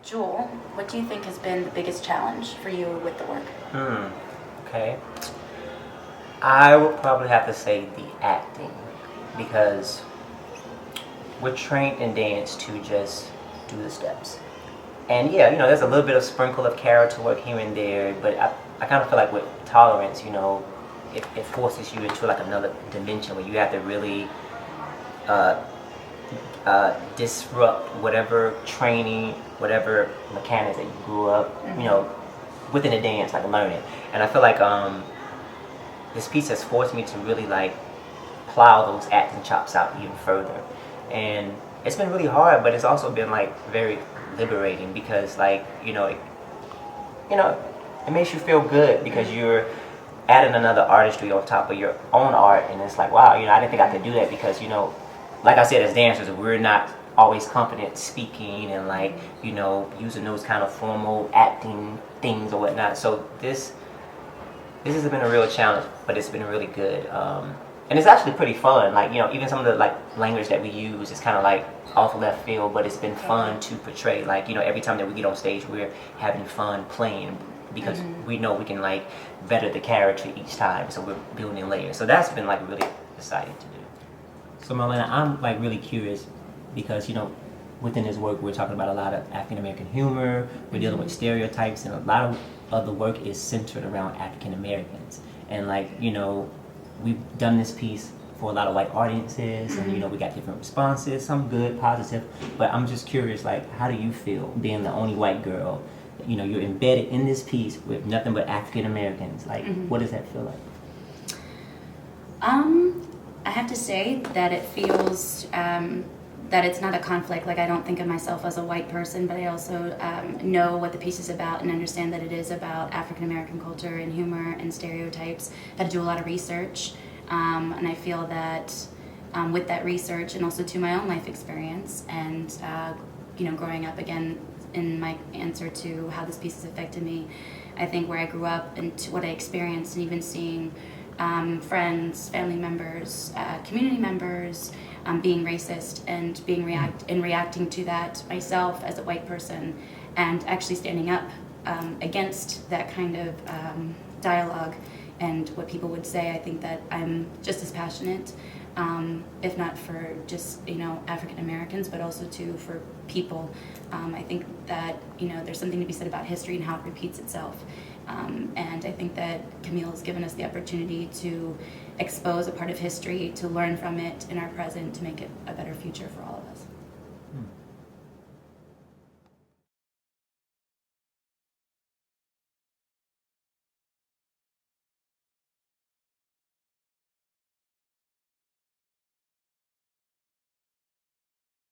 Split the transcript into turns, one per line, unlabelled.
Jewel, what do you think has been the biggest challenge for you with the work?
Okay. I would probably have to say the acting, because we're trained in dance to just do the steps. And yeah, there's a little bit of sprinkle of character work here and there, but I kind of feel like with tolerance, it forces you into like another dimension where you have to really uh, disrupt whatever training, whatever mechanics that you grew up, within a dance, like learning. And I feel like this piece has forced me to really like plow those acting chops out even further. And it's been really hard, but it's also been like very liberating, because like it makes you feel good because you're adding another artistry on top of your own art, and it's like, wow, I didn't think I could do that, because like I said, as dancers, we're not always confident speaking and like using those kind of formal acting things or whatnot. So this has been a real challenge, but it's been really good. And it's actually pretty fun. Like, even some of the like language that we use is kind of like off left field, but it's been fun to portray. Like, every time that we get on stage, we're having fun playing, because we know we can like better the character each time. So we're building layers. So that's been like really exciting to do. So Marlena, I'm like really curious, because within this work we're talking about a lot of African American humor. We're dealing with stereotypes, and a lot of the work is centered around African Americans. And like we've done this piece for a lot of white audiences, and we got different responses, some good, positive. But I'm just curious, like, how do you feel being the only white girl? You're embedded in this piece with nothing but African Americans. Like, what does that feel like?
I have to say that it feels that it's not a conflict. Like, I don't think of myself as a white person, but I also know what the piece is about and understand that it is about African American culture and humor and stereotypes. I had to do a lot of research, and I feel that with that research, and also to my own life experience, and growing up, again, in my answer to how this piece has affected me, I think where I grew up and to what I experienced, and even seeing friends, family members, community members being racist, and reacting to that myself as a white person, and actually standing up against that kind of dialogue and what people would say. I think that I'm just as passionate, if not for just African Americans, but also too for people. I think that there's something to be said about history and how it repeats itself. And I think that Camille has given us the opportunity to expose a part of history, to learn from it in our present, to make it a better future for all of us.